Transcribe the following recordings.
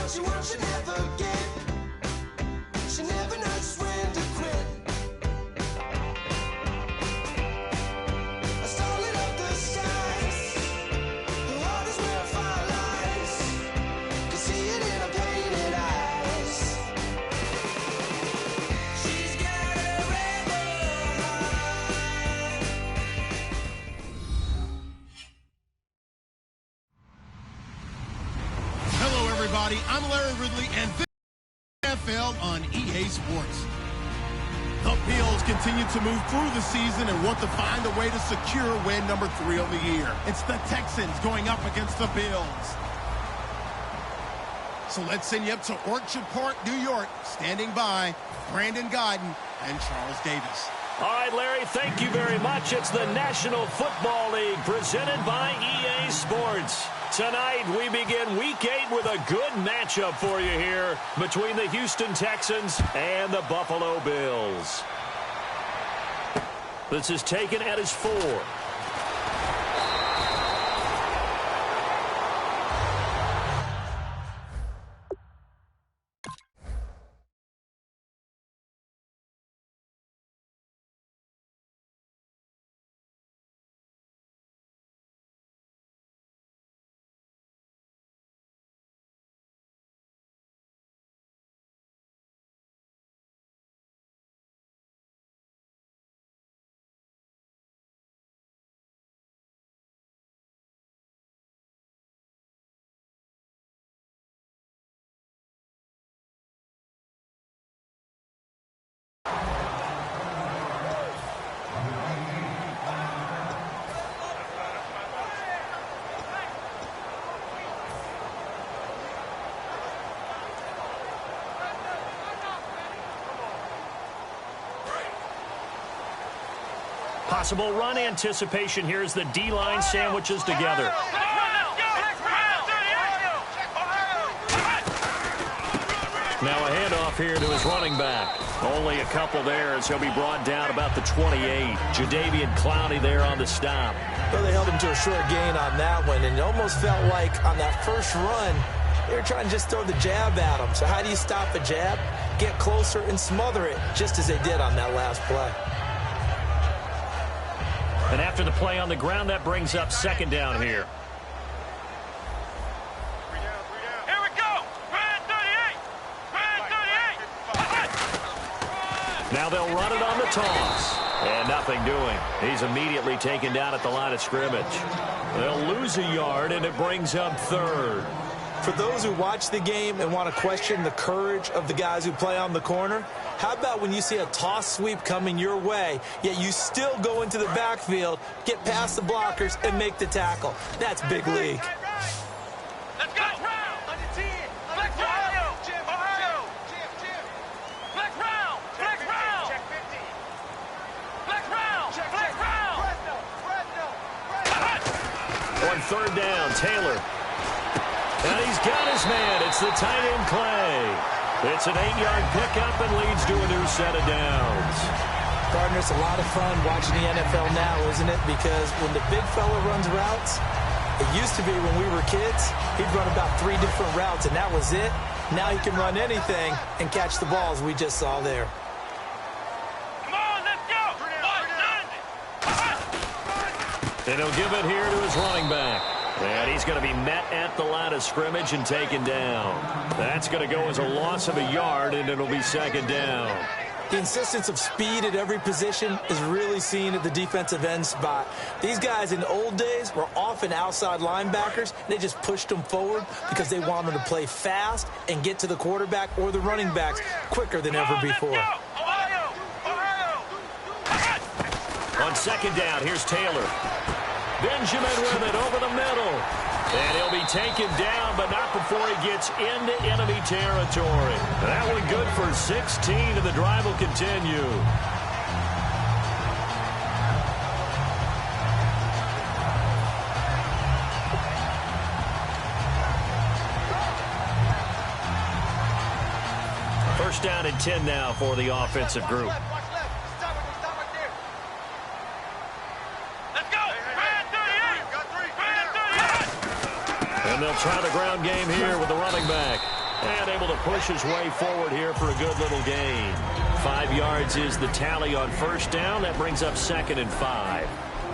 what you want, you never get. She never knows when to quit. I started up the skies. Her heart is where fire lies. Can see it in her painted eyes. She's got a rebel heart. Hello, everybody. I'm Larry Ridley, and this is NFL on EA Sports. The Bills continue to move through the season and want to find a way to secure win number 3 on the year. It's the Texans going up against the Bills. So let's send you up to Orchard Park, New York. Standing by, Brandon Godden and Charles Davis. All right, Larry, thank you very much. It's the National Football League presented by EA Sports. Tonight, we begin Week 8 with a good matchup for you here between the Houston Texans and the Buffalo Bills. This is taken at his 4. Possible run anticipation here as the D-line sandwiches together. Now a handoff here to his running back. Only a couple there as he'll be brought down about the 28. Jadeveon Clowney there on the stop. Well, they held him to a short gain on that one, and it almost felt like on that first run, they were trying to just throw the jab at him. So how do you stop a jab? Get closer and smother it, just as they did on that last play. And after the play on the ground, that brings up second down here. Here we go. Red 38. Red 38. Now they'll run it on the toss. And nothing doing. He's immediately taken down at the line of scrimmage. They'll lose a yard, and it brings up third. For those who watch the game and want to question the courage of the guys who play on the corner, how about when you see a toss sweep coming your way, yet you still go into the backfield, get past the blockers, and make the tackle? That's big league. Let's go. Flex Ohio. Ohio. Flex round. Flex round. Check 15. Flex round. Flex round. On third down, Taylor. And he's got his man. It's the tight end Clay. It's an 8-yard pickup and leads to a new set of downs. Gardner, it's a lot of fun watching the NFL now, isn't it? Because when the big fella runs routes, it used to be when we were kids, he'd run about 3 different routes, and that was it. Now he can run anything and catch the balls we just saw there. Come on, let's go. And he'll give it here to his running back. And he's going to be met at the line of scrimmage and taken down. That's going to go as a loss of a yard, and it'll be second down. The insistence of speed at every position is really seen at the defensive end spot. These guys in the old days were often outside linebackers. They just pushed them forward because they wanted to play fast and get to the quarterback or the running backs quicker than ever before. On second down, here's Taylor. Benjamin with it over the middle. And he'll be taken down, but not before he gets into enemy territory. That one good for 16, and the drive will continue. First down and 10 now for the offensive group. And they'll try the ground game here with the running back. And able to push his way forward here for a good little gain. 5 yards is the tally on first down. That brings up 2nd and 5.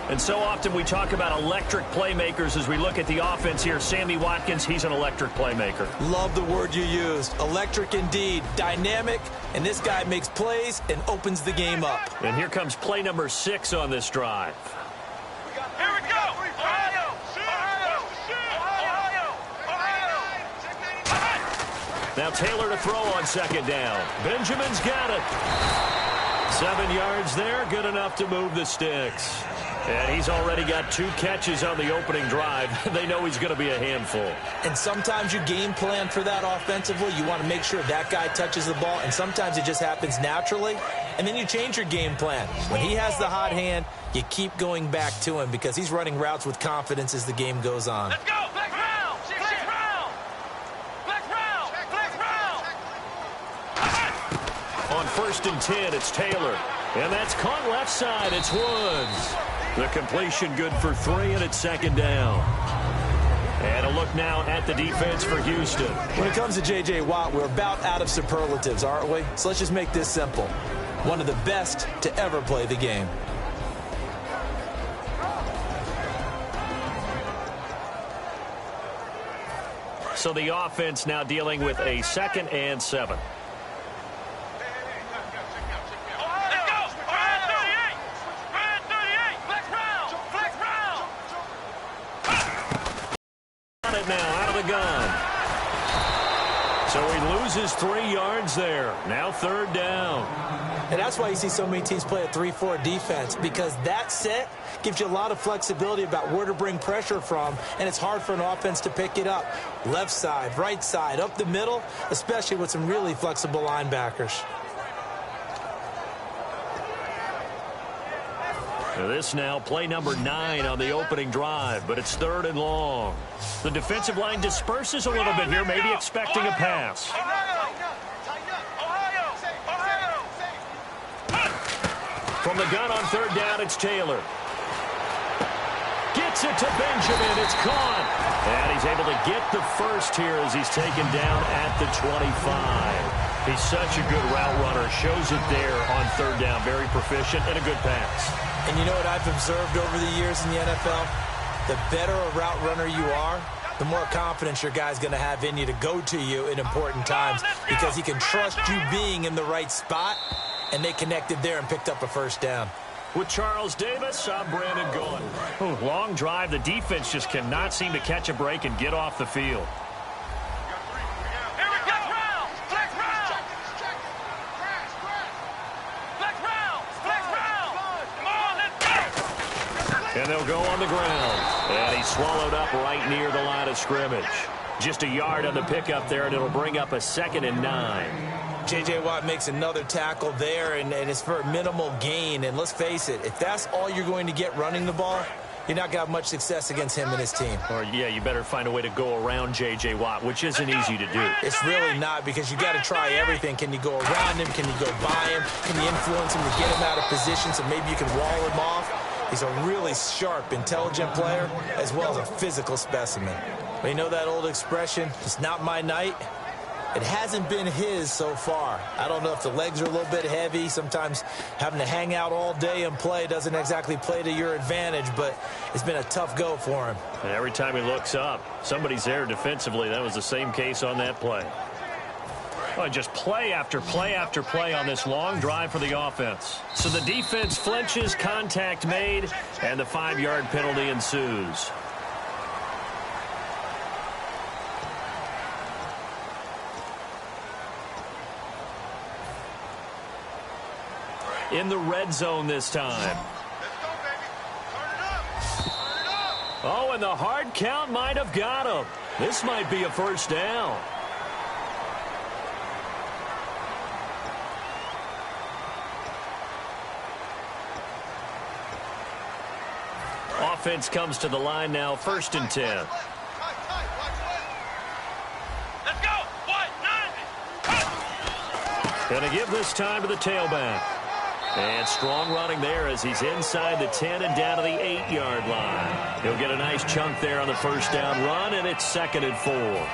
And so often we talk about electric playmakers as we look at the offense here. Sammy Watkins, he's an electric playmaker. Love the word you used. Electric indeed. Dynamic. And this guy makes plays and opens the game up. And here comes play number 6 on this drive. Here we go. Ohio. Now Taylor to throw on 2nd down. Benjamin's got it. 7 yards there. Good enough to move the sticks. And he's already got 2 catches on the opening drive. They know he's going to be a handful. And sometimes you game plan for that offensively. You want to make sure that guy touches the ball, and sometimes it just happens naturally. And then you change your game plan. When he has the hot hand, you keep going back to him because he's running routes with confidence as the game goes on. Let's go. Flex round. Flex round. Flex round. Flex round. On 1st and 10, it's Taylor. And that's caught left side. It's Woods. The completion good for 3, and it's 2nd down. And a look now at the defense for Houston. When it comes to J.J. Watt, we're about out of superlatives, aren't we? So let's just make this simple. One of the best to ever play the game. So the offense now dealing with a 2nd and 7. Now out of the gun. So he loses 3 yards there. Now 3rd down. And that's why you see so many teams play a 3-4 defense, because that set gives you a lot of flexibility about where to bring pressure from, and it's hard for an offense to pick it up. Left side, right side, up the middle, especially with some really flexible linebackers. This now play number 9 on the opening drive, but it's 3rd and long. The defensive line disperses a little bit here, maybe expecting a pass. From the gun on 3rd down, it's Taylor. Gets it to Benjamin. It's caught. And he's able to get the first here as he's taken down at the 25. He's such a good route runner. Shows it there on 3rd down. Very proficient and a good pass. And you know what I've observed over the years in the NFL? The better a route runner you are, the more confidence your guy's going to have in you to go to you in important times, because he can trust you being in the right spot, and they connected there and picked up a 1st down. With Charles Davis, I'm Brandon Gaudin. Oh, long drive. The defense just cannot seem to catch a break and get off the field. And they'll go on the ground. And he's swallowed up right near the line of scrimmage. Just a yard on the pickup there, and it'll bring up a 2nd and 9. J.J. Watt makes another tackle there, and it's for a minimal gain. And let's face it, if that's all you're going to get running the ball, you're not going to have much success against him and his team. Or, yeah, you better find a way to go around J.J. Watt, which isn't easy to do. It's really not, because you got to try everything. Can you go around him? Can you go by him? Can you influence him to get him out of position so maybe you can wall him off? He's a really sharp, intelligent player, as well as a physical specimen. But you know that old expression, it's not my night? It hasn't been his so far. I don't know if the legs are a little bit heavy. Sometimes having to hang out all day and play doesn't exactly play to your advantage, but it's been a tough go for him. And every time he looks up, somebody's there defensively. That was the same case on that play. Oh, just play after play after play on this long drive for the offense. So the defense flinches, contact made, and the 5-yard penalty ensues. In the red zone this time. Oh, and the hard count might have got him. This might be a 1st down. Offense comes to the line now, 1st and 10. Let's go. 1, 9. Gonna give this time to the tailback. And strong running there as he's inside the 10 and down to the 8-yard line. He'll get a nice chunk there on the 1st down run, and it's 2nd and 4.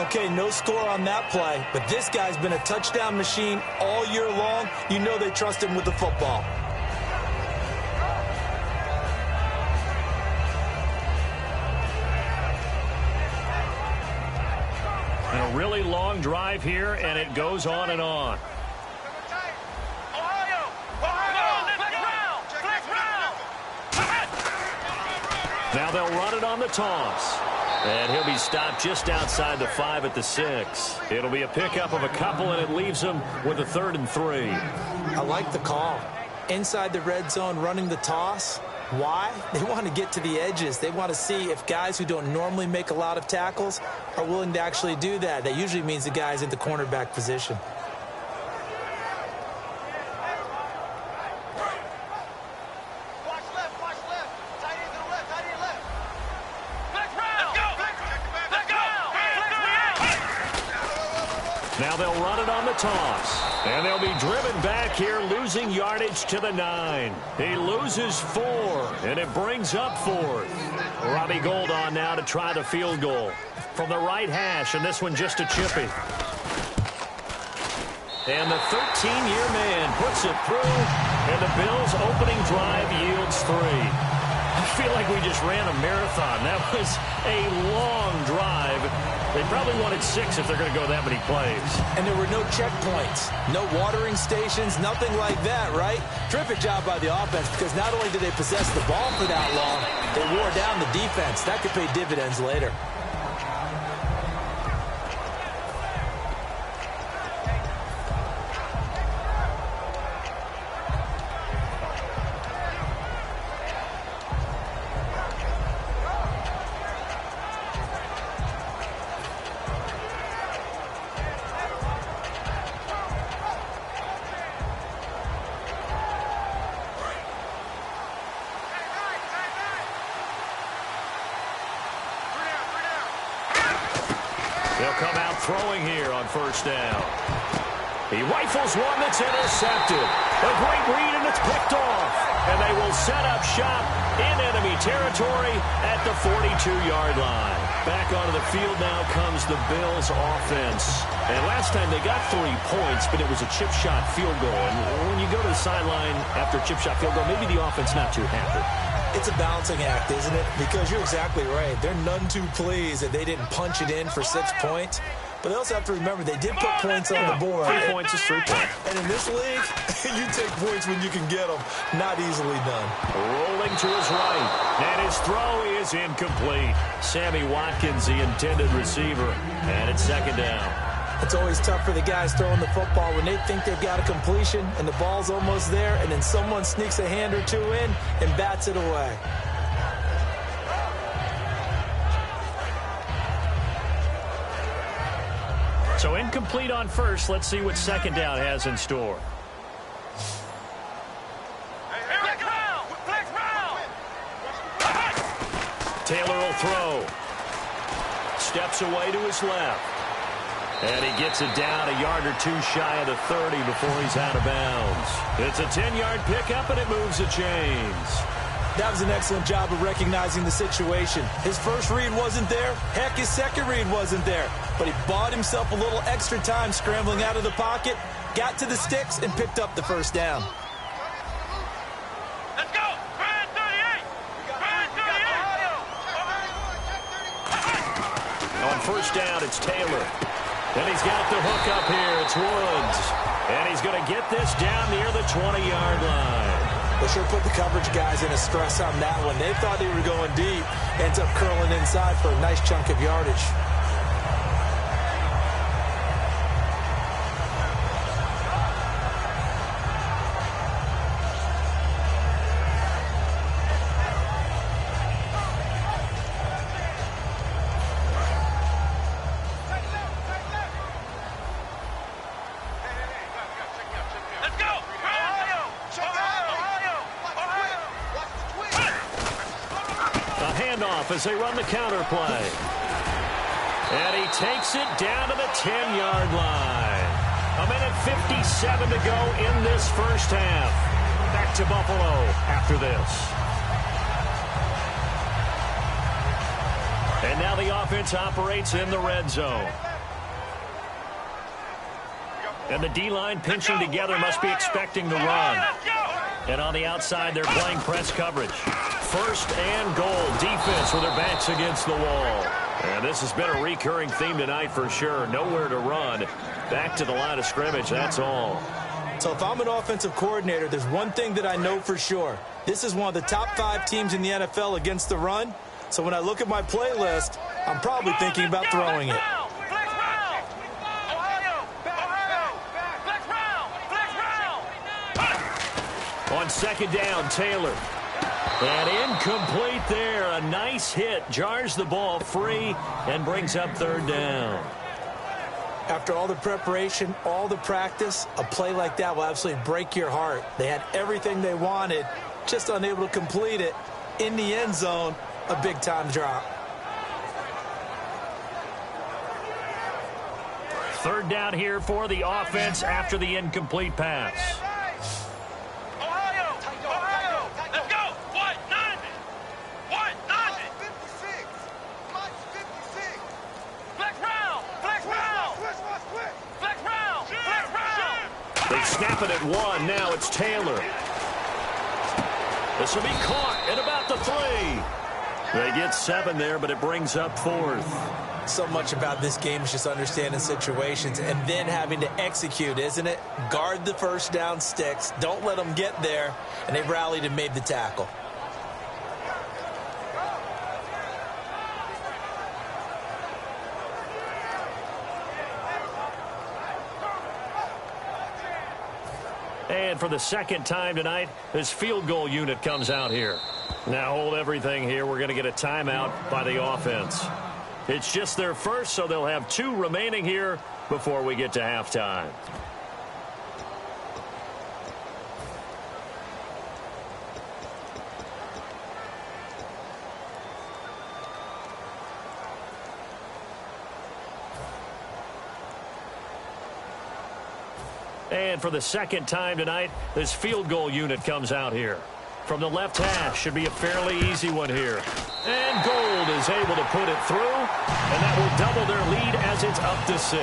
Okay, no score on that play, but this guy's been a touchdown machine all year long. You know they trust him with the football. And a really long drive here, and it goes on and on. Now they'll run it on the toss. And he'll be stopped just outside the 5 at the 6. It'll be a pickup of a couple, and it leaves him with a 3rd and 3. I like the call. Inside the red zone, running the toss. Why? They want to get to the edges. They want to see if guys who don't normally make a lot of tackles are willing to actually do that. That usually means the guy's in the cornerback position. Now they'll run it on the toss. And they'll be driven back here, losing yardage to the 9. He loses 4, and it brings up 4th. Robbie Gould on now to try the field goal. From the right hash, and this one just a chippy. And the 13-year man puts it through, and the Bills' opening drive yields 3. I feel like we just ran a marathon. That was a long drive. They probably wanted 6 if they're going to go that many plays. And there were no checkpoints, no watering stations, nothing like that, right? Terrific job by the offense because not only did they possess the ball for that long, they wore down the defense. That could pay dividends later. They'll come out throwing here on 1st down. He rifles one that's intercepted. A great read, and it's picked off. And they will set up shop in enemy territory at the 42-yard line. Back onto the field now comes the Bills offense. And last time they got 3 points, but it was a chip shot field goal. And when you go to the sideline after a chip shot field goal, maybe the offense not too happy. It's a balancing act, isn't it? Because you're exactly right. They're none too pleased that they didn't punch it in for 6 points. But they also have to remember they did put points on the board. 3 points is 3 points. And in this league, you take points when you can get them. Not easily done. Rolling to his right. And his throw is incomplete. Sammy Watkins, the intended receiver. And it's 2nd down. It's always tough for the guys throwing the football when they think they've got a completion and the ball's almost there, and then someone sneaks a hand or 2 in and bats it away. So incomplete on 1st. Let's see what 2nd down has in store. Taylor will throw. Steps away to his left. And he gets it down a yard or 2 shy of the 30 before he's out of bounds. It's a 10-yard pickup, and it moves the chains. That was an excellent job of recognizing the situation. His first read wasn't there. Heck, his second read wasn't there. But he bought himself a little extra time scrambling out of the pocket, got to the sticks, and picked up the 1st down. Let's go! Brand 38! Brand 38! On 1st down, it's Taylor. And he's got the hook up here. It's Woods. And he's going to get this down near the 20-yard line. They sure put the coverage guys in a stress on that one. They thought they were going deep. Ends up curling inside for a nice chunk of yardage. As they run the counter play. And he takes it down to the 10-yard line. 1:57 to go in this 1st half. Back to Buffalo after this. And now the offense operates in the red zone. And the D-line pinching together must be expecting the run. And on the outside, they're playing press coverage. First and goal. Defense with their backs against the wall. And this has been a recurring theme tonight for sure. Nowhere to run. Back to the line of scrimmage, that's all. So if I'm an offensive coordinator, there's one thing that I know for sure. This is one of the top 5 teams in the NFL against the run. So when I look at my playlist, I'm probably thinking about throwing it. On second down, Taylor. And incomplete there. A nice hit. Jars the ball free and brings up third down. After all the preparation, all the practice, a play like that will absolutely break your heart. They had everything they wanted, just unable to complete it. In the end zone, a big-time drop. Third down here for the offense after the incomplete pass. They snap it at 1. Now it's Taylor. This will be caught at about the 3. They get 7 there, but it brings up 4th. So much about this game is just understanding situations and then having to execute, isn't it? Guard the first down sticks. Don't let them get there. And they rallied and made the tackle. And for the second time tonight, this field goal unit comes out here. Now hold everything here. We're going to get a timeout by the offense. It's just their first, so they'll have 2 remaining here before we get to halftime. And for the second time tonight, this field goal unit comes out here. From the left hash, should be a fairly easy one here. And Gold is able to put it through, and that will double their lead as it's up to 6.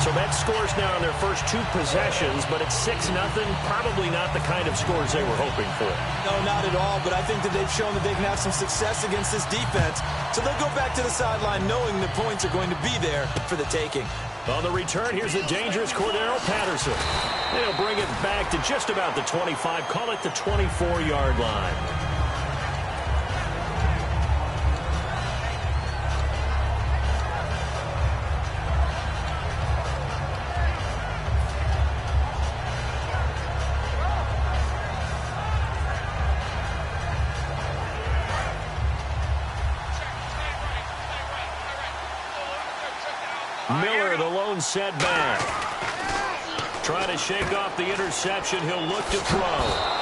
So that scores now on their first 2 possessions, but it's 6-0. Probably not the kind of scores they were hoping for. No, not at all, but I think that they've shown that they can have some success against this defense. So they'll go back to the sideline knowing the points are going to be there for the taking. On the return, here's the dangerous Cordero Patterson. They'll bring it back to just about the 25, call it the 24-yard line. Miller, the lone setback. Trying to shake off the interception. He'll look to throw.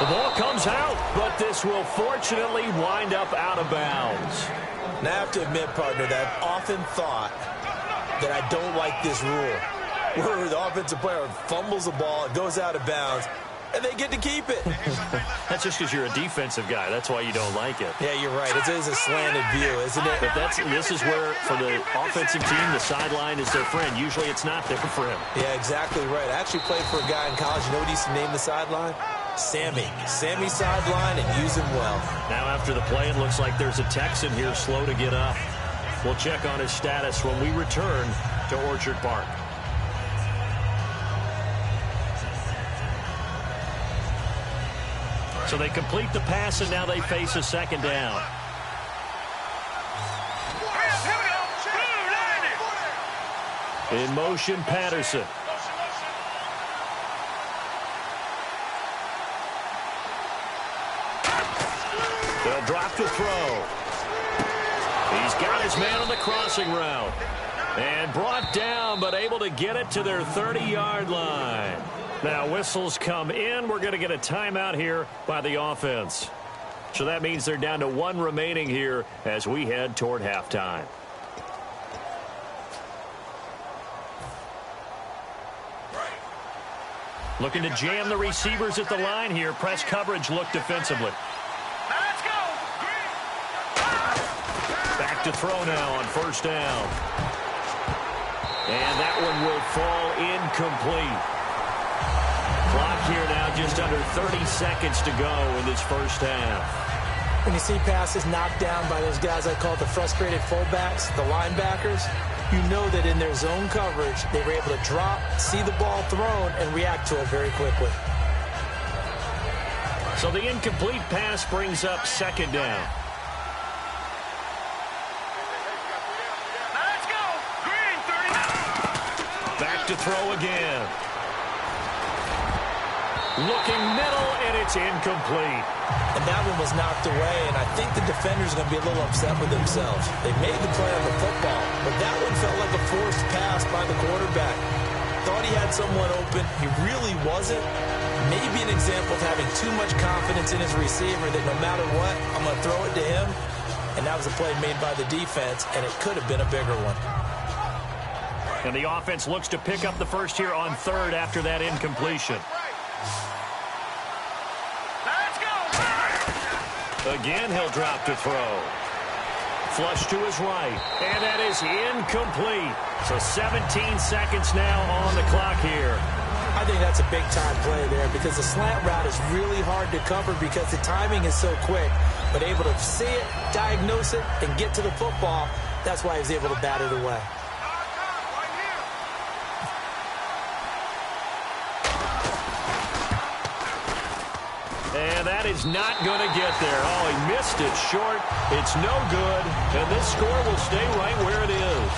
The ball comes out, but this will fortunately wind up out of bounds. Now, I have to admit, partner, that I've often thought that I don't like this rule, where the offensive player fumbles the ball, it goes out of bounds, and they get to keep it. That's just because you're a defensive guy. That's why you don't like it. Yeah, you're right. It is a slanted view, isn't it? But this is where, for the offensive team, the sideline is their friend. Usually it's not there for him. Yeah, exactly right. I actually played for a guy in college. You know what he used to name the sideline? Sammy. Sammy sideline, and use him well. Now after the play, it looks like there's a Texan here slow to get up. We'll check on his status when we return to Orchard Park. So they complete the pass, and now they face a second down. In motion, Patterson. They'll drop the throw. He's got his man on the crossing route. And brought down, but able to get it to their 30-yard line. Now whistles come in. We're going to get a timeout here by the offense. So that means they're down to 1 remaining here as we head toward halftime. Looking to jam the receivers at the line here. Press coverage look defensively. Let's go. Back to throw now on first down. And that one will fall incomplete. Clock here now just under 30 seconds to go in this first half. When you see passes knocked down by those guys I call the frustrated fullbacks, the linebackers, you know that in their zone coverage, they were able to drop, see the ball thrown, and react to it very quickly. So the incomplete pass brings up second down. Let's go. Green, 30. Back to throw again. Looking middle, and it's incomplete. And that one was knocked away, and I think the defenders are going to be a little upset with themselves. They made the play on the football, but that one felt like a forced pass by the quarterback. Thought he had someone open. He really wasn't. Maybe an example of having too much confidence in his receiver that no matter what, I'm going to throw it to him. And that was a play made by the defense, and it could have been a bigger one. And the offense looks to pick up the first here on third after that incompletion. Again, he'll drop to throw. Flush to his right. And that is incomplete. So 17 seconds now on the clock here. I think that's a big-time play there because the slant route is really hard to cover because the timing is so quick. But able to see it, diagnose it, and get to the football, that's why he was able to bat it away. And that is not going to get there. Oh, he missed it short. It's no good. And this score will stay right where it is.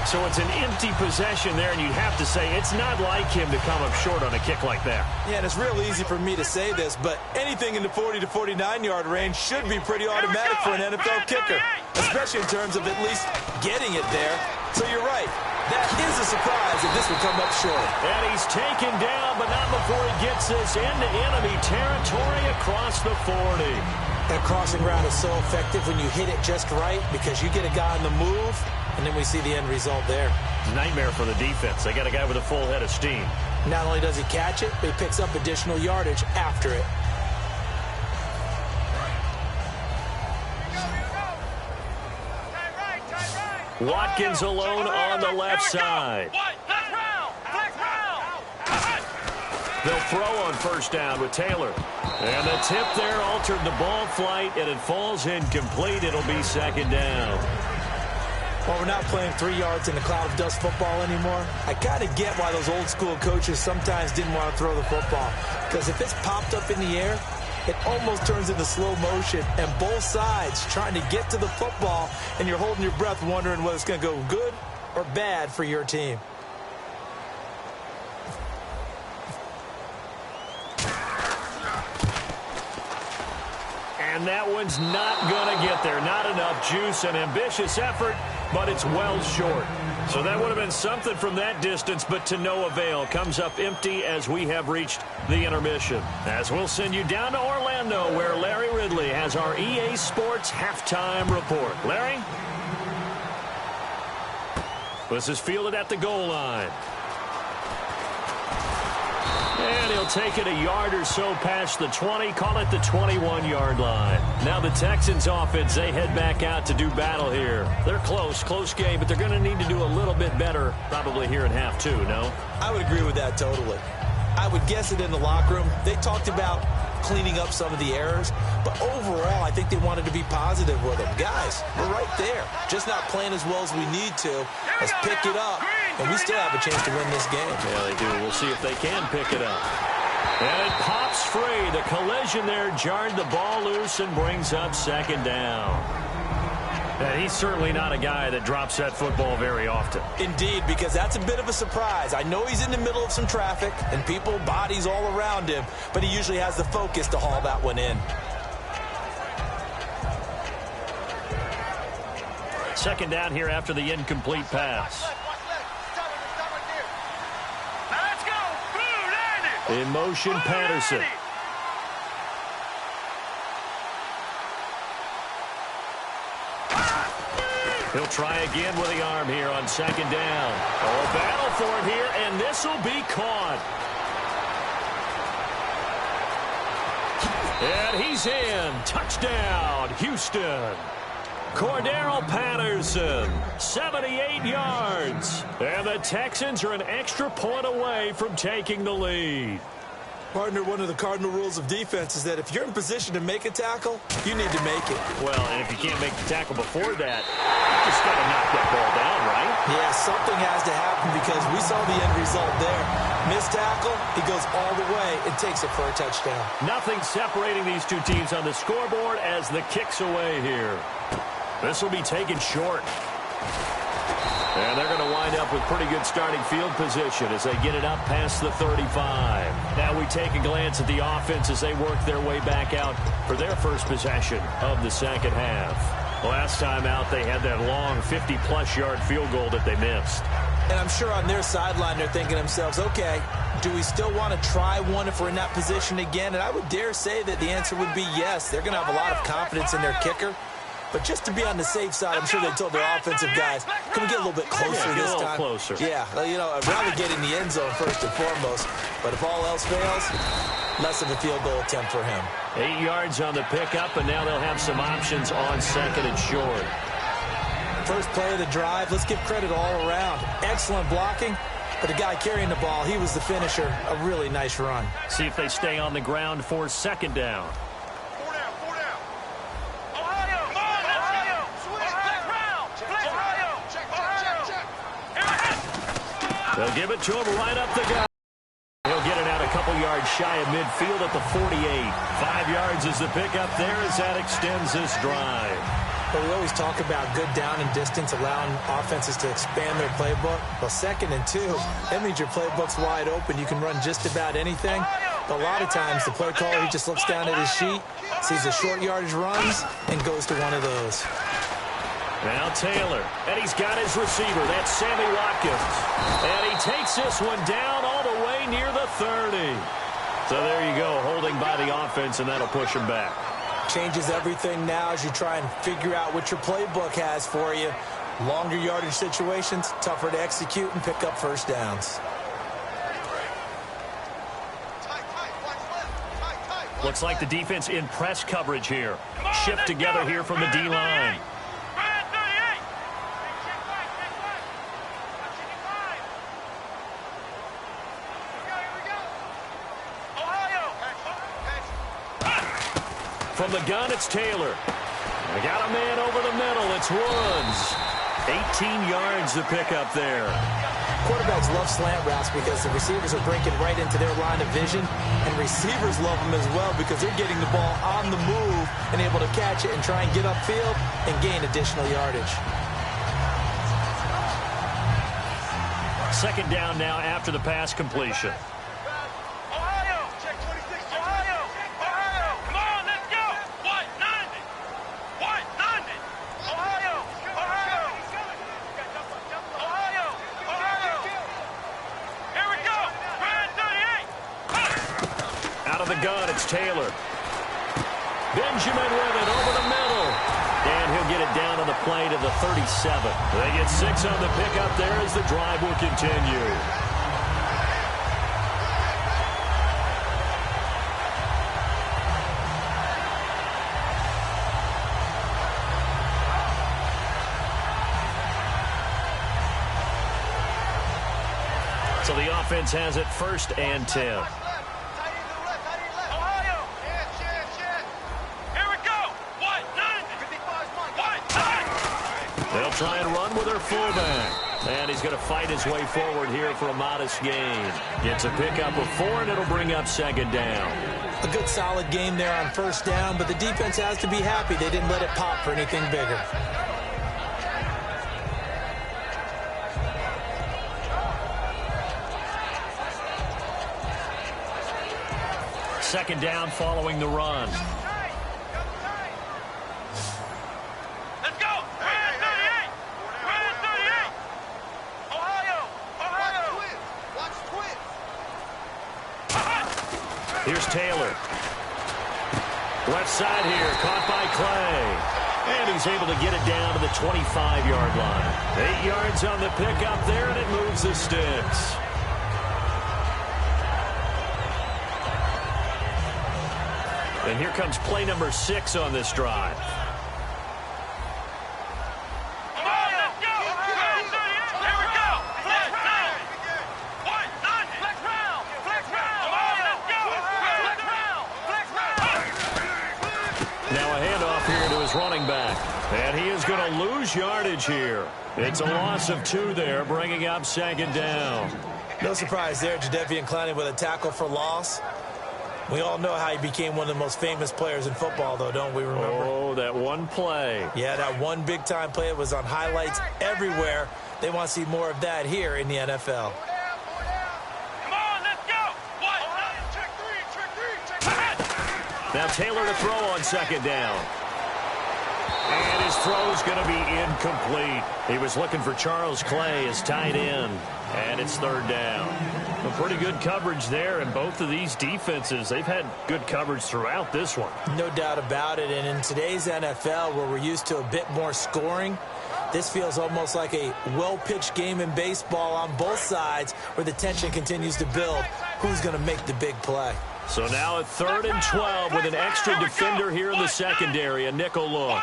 So it's an empty possession there, and you have to say it's not like him to come up short on a kick like that. Yeah, and it's real easy for me to say this, but anything in the 40 to 49-yard range should be pretty automatic for an NFL kicker, especially in terms of at least getting it there. So you're right. That is a surprise if this would come up short. And he's taken down, but not before he gets this into enemy territory across the 40. That crossing route is so effective when you hit it just right because you get a guy on the move, and then we see the end result there. Nightmare for the defense. They got a guy with a full head of steam. Not only does he catch it, but he picks up additional yardage after it. Watkins alone on the left side. They'll throw on first down with Taylor. And the tip there altered the ball flight, and it falls incomplete. It'll be second down. Well, we're not playing 3 yards in the cloud of dust football anymore. I kind of get why those old school coaches sometimes didn't want to throw the football. Because if it's popped up in the air, it almost turns into slow motion, and both sides trying to get to the football, and you're holding your breath wondering whether it's going to go good or bad for your team. And that one's not going to get there. Not enough juice, an ambitious effort, but it's well short. So that would have been something from that distance, but to no avail. Comes up empty as we have reached the intermission. As we'll send you down to Orlando, where Larry Ridley has our EA Sports halftime report. Larry? This is fielded at the goal line. And he'll take it a yard or so past the 20, call it the 21-yard line. Now the Texans offense, they head back out to do battle here. They're close game, but they're going to need to do a little bit better probably here in half two, no? I would agree with that totally. I would guess it in the locker room. They talked about cleaning up some of the errors, but overall, I think they wanted to be positive with them. Guys, we're right there. Just not playing as well as we need to. Let's pick it up, and we still have a chance to win this game. Yeah, they do. We'll see if they can pick it up. And it pops free. The collision there jarred the ball loose and brings up second down. And he's certainly not a guy that drops that football very often. Indeed, because that's a bit of a surprise. I know he's in the middle of some traffic and people, bodies all around him, but he usually has the focus to haul that one in. Second down here after the incomplete pass. In motion, Patterson. He'll try again with the arm here on second down. Oh, battle for it here, and this will be caught. And he's in. Touchdown, Houston. Cordero Patterson, 78 yards. And the Texans are an extra point away from taking the lead. Partner, one of the cardinal rules of defense is that if you're in position to make a tackle, you need to make it. Well, and if you can't make the tackle before that, you just got to knock that ball down, right? Yeah, something has to happen because we saw the end result there. Missed tackle, he goes all the way and takes it for a touchdown. Nothing separating these two teams on the scoreboard as the kick's away here. This will be taken short. And they're going to wind up with pretty good starting field position as they get it up past the 35. Now we take a glance at the offense as they work their way back out for their first possession of the second half. Last time out, they had that long 50-plus yard field goal that they missed. And I'm sure on their sideline they're thinking to themselves, okay, do we still want to try one if we're in that position again? And I would dare say that the answer would be yes. They're going to have a lot of confidence in their kicker. But just to be on the safe side, I'm sure they told their offensive guys, can we get a little bit closer this time? Closer. Yeah, you know, I'd rather get in the end zone first and foremost. But if all else fails, less of a field goal attempt for him. 8 yards on the pickup, and now they'll have some options on second and short. First play of the drive, let's give credit all around. Excellent blocking, but the guy carrying the ball, he was the finisher. A really nice run. See if they stay on the ground for second down. They'll give it to him right up the gut. He'll get it out a couple yards shy of midfield at the 48. 5 yards is the pickup there as that extends this drive. But we always talk about good down and distance, allowing offenses to expand their playbook. Well, 2nd and 2, that means your playbook's wide open. You can run just about anything. But a lot of times, the play caller, he just looks down at his sheet, sees the short yardage runs, and goes to one of those. Now Taylor, and he's got his receiver. That's Sammy Watkins. And he takes this one down all the way near the 30. So there you go, holding by the offense, and that'll push him back. Changes everything now as you try and figure out what your playbook has for you. Longer yardage situations, tougher to execute and pick up first downs. Looks like the defense in press coverage here. Shift together here from the D-line. From the gun, it's Taylor. They got a man over the middle. It's Woods. 18 yards to pick up there. Quarterbacks love slant routes because the receivers are breaking right into their line of vision, and receivers love them as well because they're getting the ball on the move and able to catch it and try and get upfield and gain additional yardage. Second down now after the pass completion. Taylor. Benjamin with it over the middle. And he'll get it down on the play to the 37. They get 6 on the pickup there as the drive will continue. So the offense has it 1st and 10. They'll try and run with their fullback. And he's going to fight his way forward here for a modest gain. Gets a pickup of 4, and it'll bring up 2nd down. A good solid game there on 1st down, but the defense has to be happy they didn't let it pop for anything bigger. Second down following the run. Here's Taylor. Left side here, caught by Clay. And he's able to get it down to the 25-yard line. 8 yards on the pickup there, and it moves the sticks. And here comes play number 6 on this drive. his running back. And he is going to lose yardage here. It's a loss of 2 there, bringing up 2nd down. No surprise there, Jadeveon Clowney with a tackle for loss. We all know how he became one of the most famous players in football, though, don't we remember? Oh, that one play. Yeah, that one big-time play was on highlights everywhere. They want to see more of that here in the NFL. Come on, let's go. Check three. Now Taylor to throw on 2nd down. And his throw is going to be incomplete. He was looking for Charles Clay as tight end. And it's 3rd down. A pretty good coverage there, and both of these defenses, they've had good coverage throughout this one. No doubt about it, and in today's NFL, where we're used to a bit more scoring, this feels almost like a well-pitched game in baseball on both sides where the tension continues to build. Who's going to make the big play? So now at 3rd and 12 with an extra defender here in the secondary, a nickel look.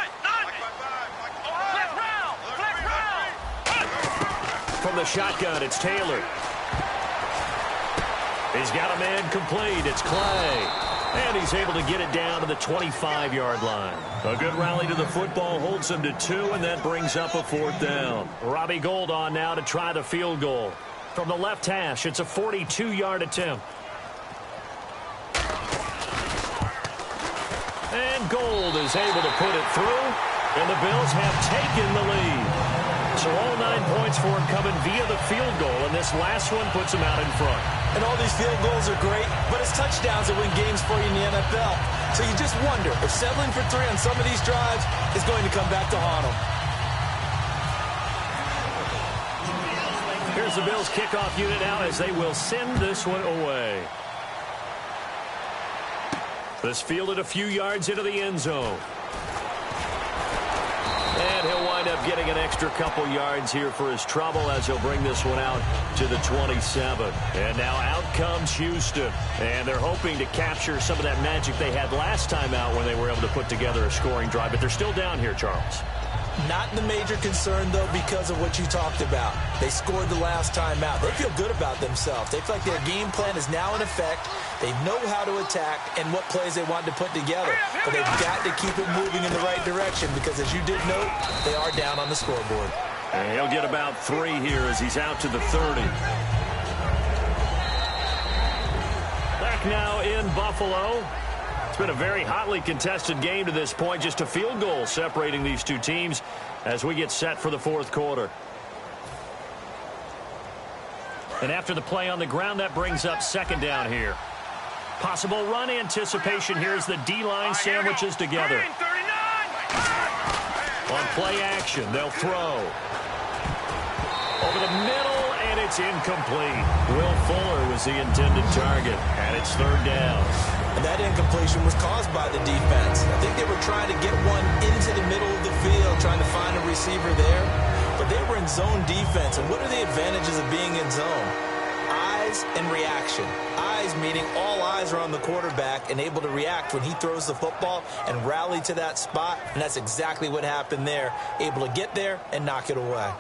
From the shotgun, it's Taylor. He's got a man complete. It's Clay. And he's able to get it down to the 25-yard line. A good rally to the football holds him to 2, and that brings up a 4th down. Robbie Gould on now to try the field goal. From the left hash, it's a 42-yard attempt. And Gould is able to put it through, and the Bills have taken the lead. So all 9 points for him coming via the field goal, and this last one puts him out in front. And all these field goals are great, but it's touchdowns that win games for you in the NFL. So you just wonder if settling for 3 on some of these drives is going to come back to haunt them. Here's the Bills kickoff unit now as they will send this one away. This fielded a few yards into the end zone. And he'll wind up getting an extra couple yards here for his trouble as he'll bring this one out to the 27. And now out comes Houston. And they're hoping to capture some of that magic they had last time out when they were able to put together a scoring drive. But they're still down here, Charles. Not the major concern, though, because of what you talked about. They scored the last time out. They feel good about themselves. They feel like their game plan is now in effect. They know how to attack and what plays they want to put together. But they've got to keep it moving in the right direction because, as you did note, they are down on the scoreboard. And he'll get about 3 here as he's out to the 30. Back now in Buffalo. It's been a very hotly contested game to this point. Just a field goal separating these two teams as we get set for the 4th quarter. And after the play on the ground, that brings up 2nd down here. Possible run anticipation here as the D-line sandwiches together. On play action, they'll throw. Over the middle, and it's incomplete. Will Fuller was the intended target, and it's 3rd down. And that incompletion was caused by the defense. I think they were trying to get one into the middle of the field, trying to find a receiver there. But they were in zone defense. And what are the advantages of being in zone? Eyes and reaction. Eyes meaning all eyes are on the quarterback and able to react when he throws the football and rally to that spot. And that's exactly what happened there. Able to get there and knock it away.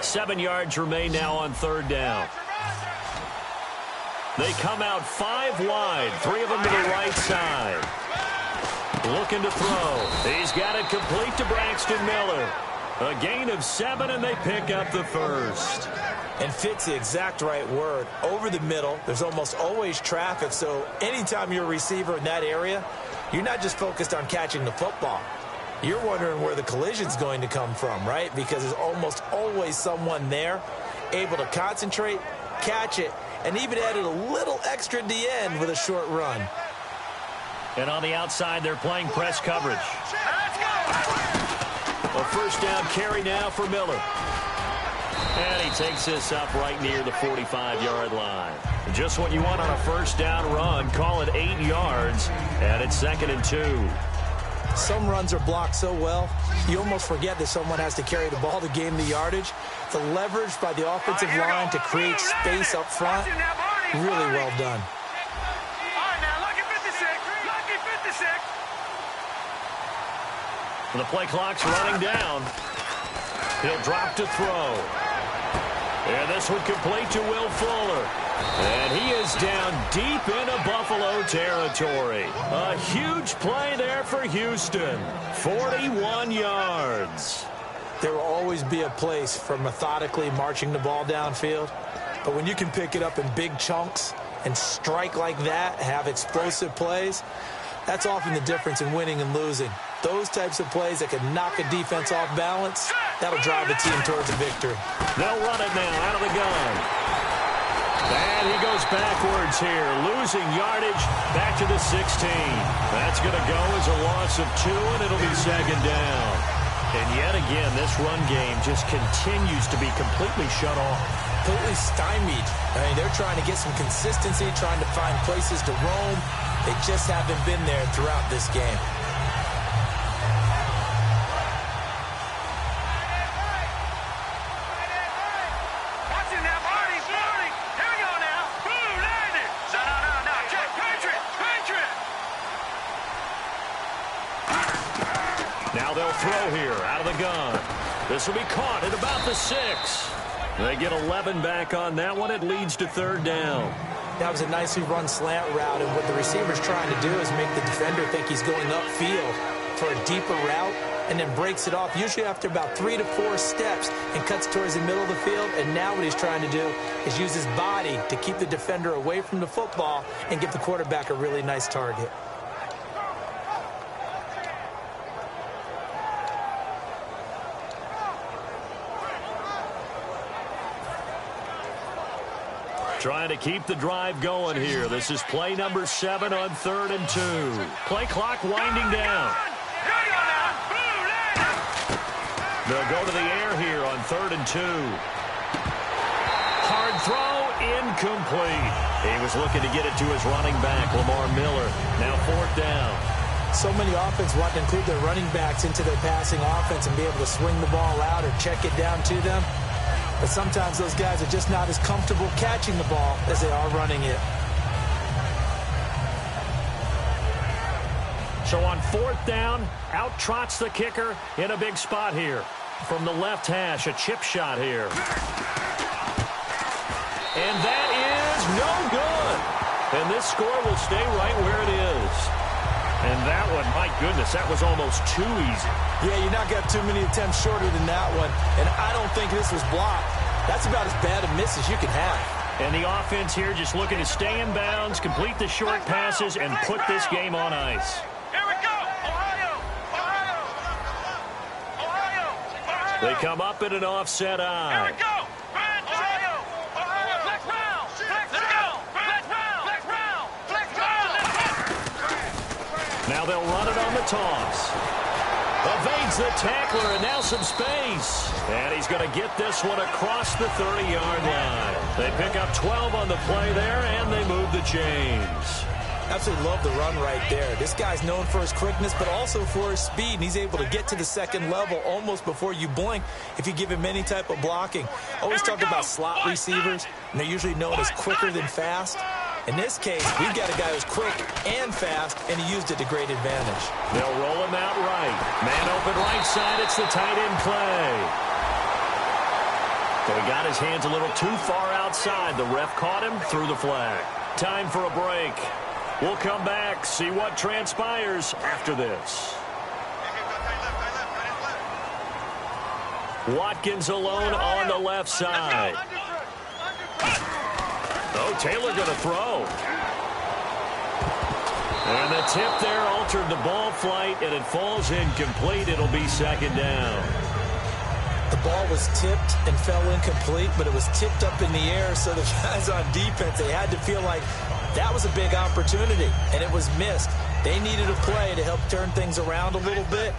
7 yards remain now on 3rd down. They come out 5 wide, 3 of them to the right side. Looking to throw. He's got it complete to Braxton Miller. A gain of 7, and they pick up the 1st. And fit's the exact right word. Over the middle, there's almost always traffic, so anytime you're a receiver in that area, you're not just focused on catching the football. You're wondering where the collision's going to come from, right? Because there's almost always someone there able to concentrate, catch it, and even added a little extra at the end with a short run. And on the outside, they're playing press coverage. A 1st down carry now for Miller. And he takes this up right near the 45-yard line. Just what you want on a 1st down run. Call it 8 yards, and it's 2nd and 2. Some runs are blocked so well, you almost forget that someone has to carry the ball to gain the yardage. The leverage by the offensive line to create space up front, really well done. All right, now, lucky 56. Lucky 56. The play clock's running down. He'll drop to throw. And this one complete to Will Fuller. And he is down deep into Buffalo territory. A huge play there for Houston. 41 yards. There will always be a place for methodically marching the ball downfield. But when you can pick it up in big chunks and strike like that, have explosive plays, that's often the difference in winning and losing. Those types of plays that can knock a defense off balance, that'll drive a team towards a victory. They'll run it now out of the gun. And he goes backwards here, losing yardage back to the 16. That's going to go as a loss of 2, and it'll be second down. And yet again, this run game just continues to be completely shut off. Completely stymied. I mean, they're trying to get some consistency, trying to find places to roam. They just haven't been there throughout this game. Now they'll throw here out of the gun. This will be caught at about the 6. They get 11 back on that one. It leads to third down. That was a nicely run slant route, and what the receiver's trying to do is make the defender think he's going upfield for a deeper route and then breaks it off, usually after about 3 to 4 steps, and cuts towards the middle of the field. And now what he's trying to do is use his body to keep the defender away from the football and give the quarterback a really nice target. Trying to keep the drive going here. This is play number 7 on 3rd and 2. Play clock winding down. They'll go to the air here on 3rd and 2. Hard throw, incomplete. He was looking to get it to his running back, Lamar Miller. Now 4th down. So many offense want to include their running backs into their passing offense and be able to swing the ball out or check it down to them. But sometimes those guys are just not as comfortable catching the ball as they are running it. So on 4th down, out trots the kicker in a big spot here. From the left hash, a chip shot here. And that is no good. And this score will stay right where it is. And that one, my goodness, that was almost too easy. Yeah, you're not got too many attempts shorter than that one. And I don't think this was blocked. That's about as bad a miss as you can have. And the offense here just looking to stay in bounds, complete the short passes, and put this game on ice. Here we go! Ohio! Ohio! Ohio! Ohio! They come up in an offset eye. Here we go! Ohio! Ohio! Flex round! Flex round! Flex round! Flex round! Flex round! Now they'll run it on the toss. Evades the tackler, and now some space. And he's going to get this one across the 30-yard line. They pick up 12 on the play there, and they move the chains. Absolutely love the run right there. This guy's known for his quickness, but also for his speed. And he's able to get to the second level almost before you blink if you give him any type of blocking. Always talk about slot receivers, and they're usually known as quicker than fast. In this case, we've got a guy who's quick and fast, and he used it to great advantage. They'll roll him out right. Man open right side. It's the tight end play. So he got his hands a little too far outside. The ref caught him, threw the flag. Time for a break. We'll come back, see what transpires after this. Watkins alone on the left side. Oh, Taylor going to throw. And the tip there altered the ball flight, and it falls incomplete. It'll be second down. The ball was tipped and fell incomplete, but it was tipped up in the air, so the guys on defense, they had to feel like that was a big opportunity, and it was missed. They needed a play to help turn things around a little bit.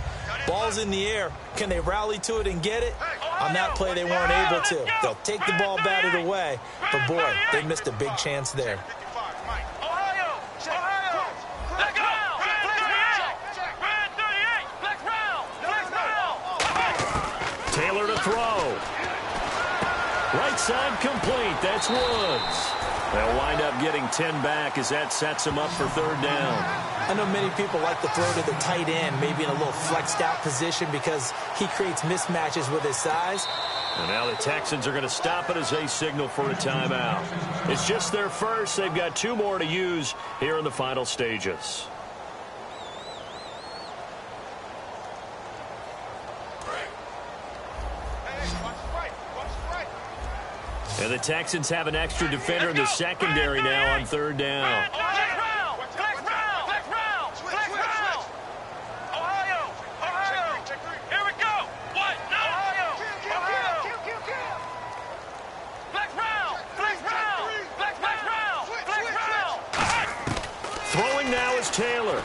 Ball's in the air. Can they rally to it and get it? On that play, they weren't able to. They'll take the ball batted away, but boy, they missed a big chance there. Ohio! Ohio! Let's go! Red 38! Flex round! Flex round! Taylor to throw. Right side complete. That's Woods. They'll wind up getting 10 back as that sets him up for third down. I know many people like to throw to the tight end, maybe in a little flexed out position because he creates mismatches with his size. And now the Texans are going to stop it as they signal for a timeout. It's just their first. They've got 2 more to use here in the final stages. And the Texans have an extra defender in the secondary now on 3rd down. Throwing now is Taylor.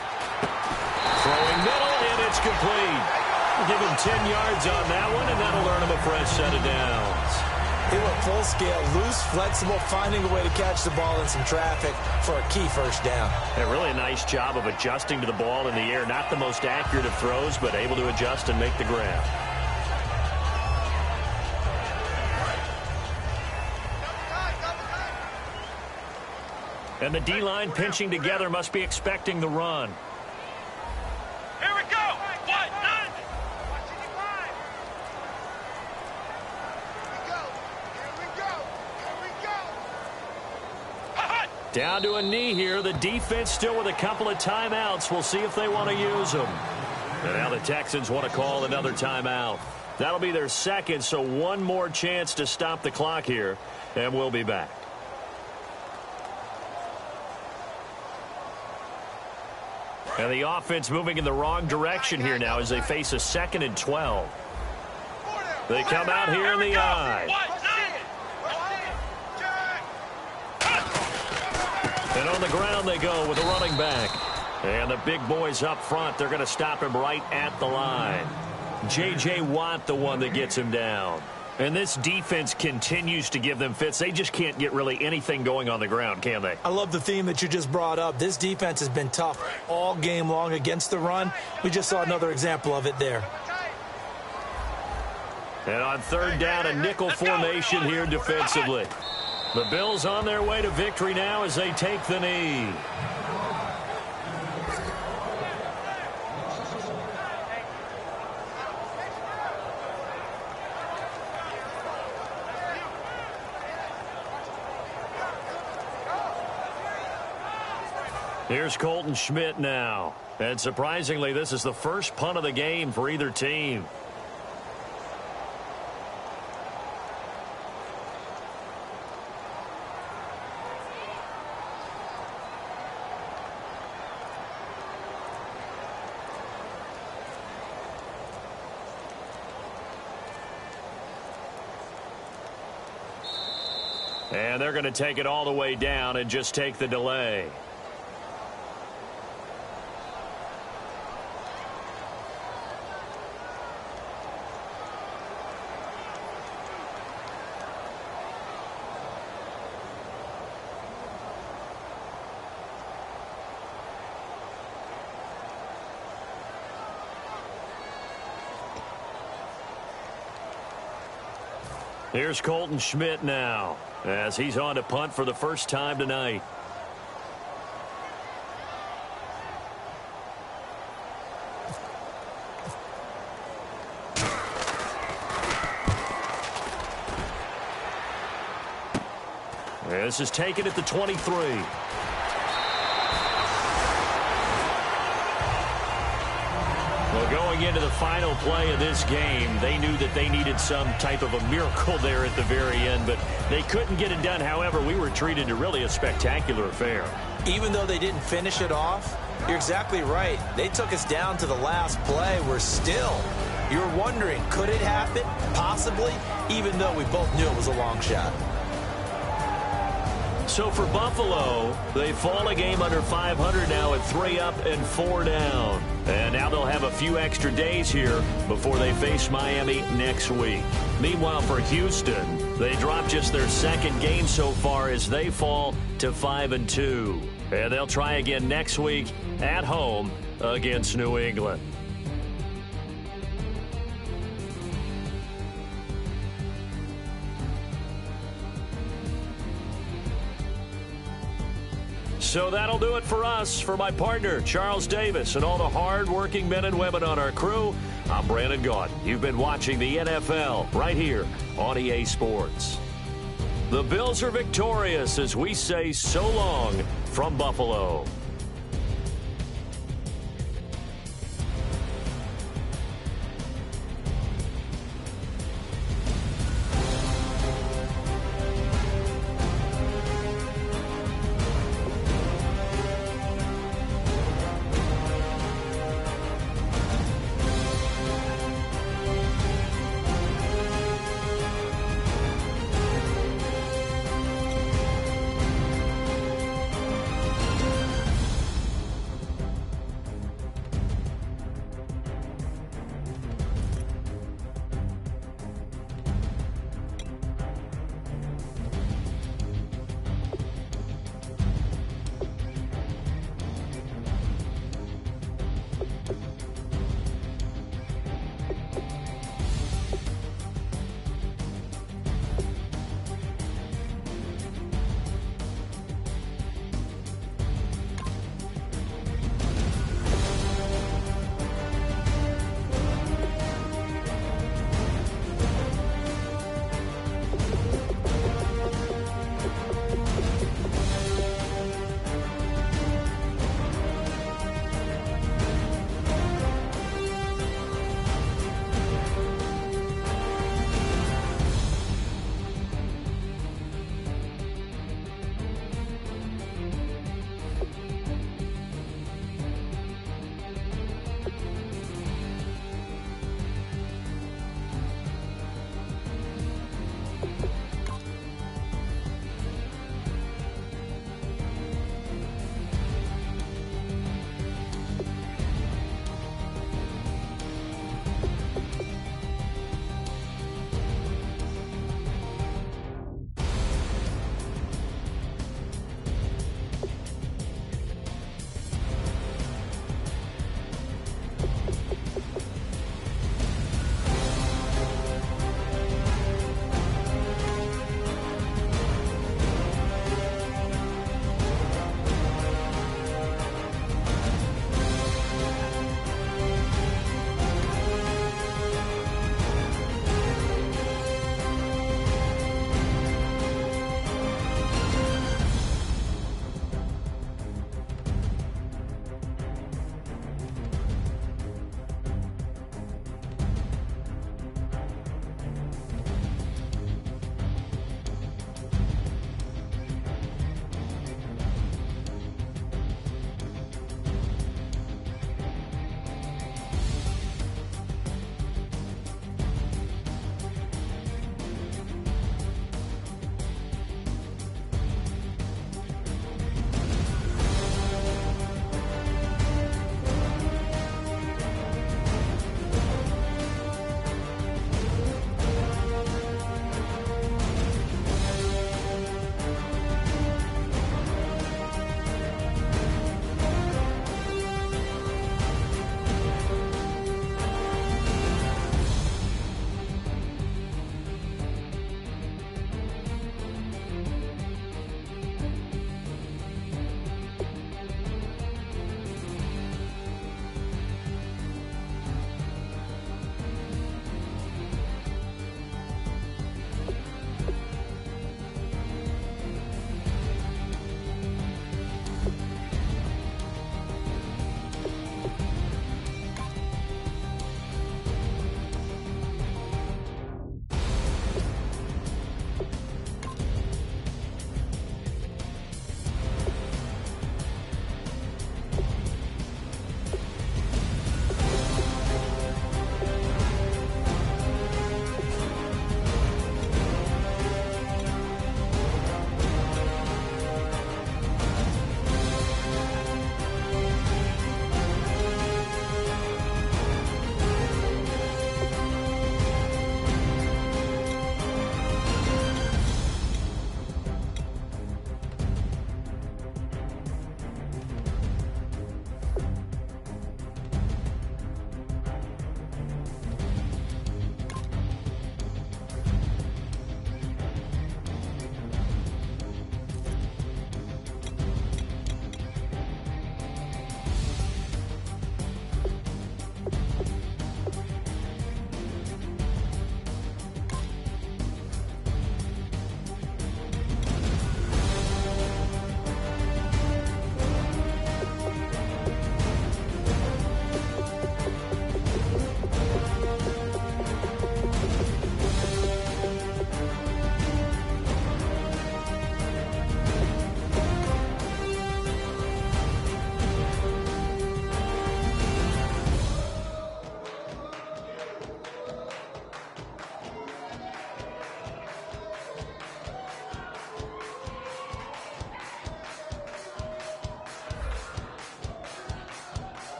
Throwing middle, and it's complete. We'll give him 10 yards on that one, and that'll earn him a fresh set of downs. He went full scale, loose, flexible, finding a way to catch the ball in some traffic for a key first down. And really a nice job of adjusting to the ball in the air. Not the most accurate of throws, but able to adjust and make the grab. And the D-line pinching together, must be expecting the run. Here we go. Down to a knee here. The defense still with a couple of timeouts. We'll see if they want to use them. And now the Texans want to call another timeout. That'll be their second, so one more chance to stop the clock here, and we'll be back. And the offense moving in the wrong direction here now as they face a 2nd and 12. They come out here in the eye. And on the ground they go with a running back. And the big boys up front, they're going to stop him right at the line. J.J. Watt, the one that gets him down. And this defense continues to give them fits. They just can't get really anything going on the ground, can they? I love the theme that you just brought up. This defense has been tough all game long against the run. We just saw another example of it there. And on 3rd down, a nickel formation here defensively. The Bills on their way to victory now as they take the knee. Here's Colton Schmidt now. And surprisingly, this is the first punt of the game for either team. And they're going to take it all the way down and just take the delay. Here's Colton Schmidt now as he's on to punt for the first time tonight. This is taken at the 23. Well, going into the final play of this game, they knew that they needed some type of a miracle there at the very end, but they couldn't get it done. However, we were treated to really a spectacular affair. Even though they didn't finish it off, you're exactly right. They took us down to the last play. We're still, you're wondering, could it happen? Possibly, even though we both knew it was a long shot. So for Buffalo, they fall a game under 500 now at 3 up and 4 down. And now they'll have a few extra days here before they face Miami next week. Meanwhile, for Houston, they drop just their second game so far as they fall to 5-2. And they'll try again next week at home against New England. So that'll do it for us. For my partner, Charles Davis, and all the hard-working men and women on our crew, I'm Brandon Gaudin. You've been watching the NFL right here on EA Sports. The Bills are victorious as we say so long from Buffalo.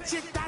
get you down.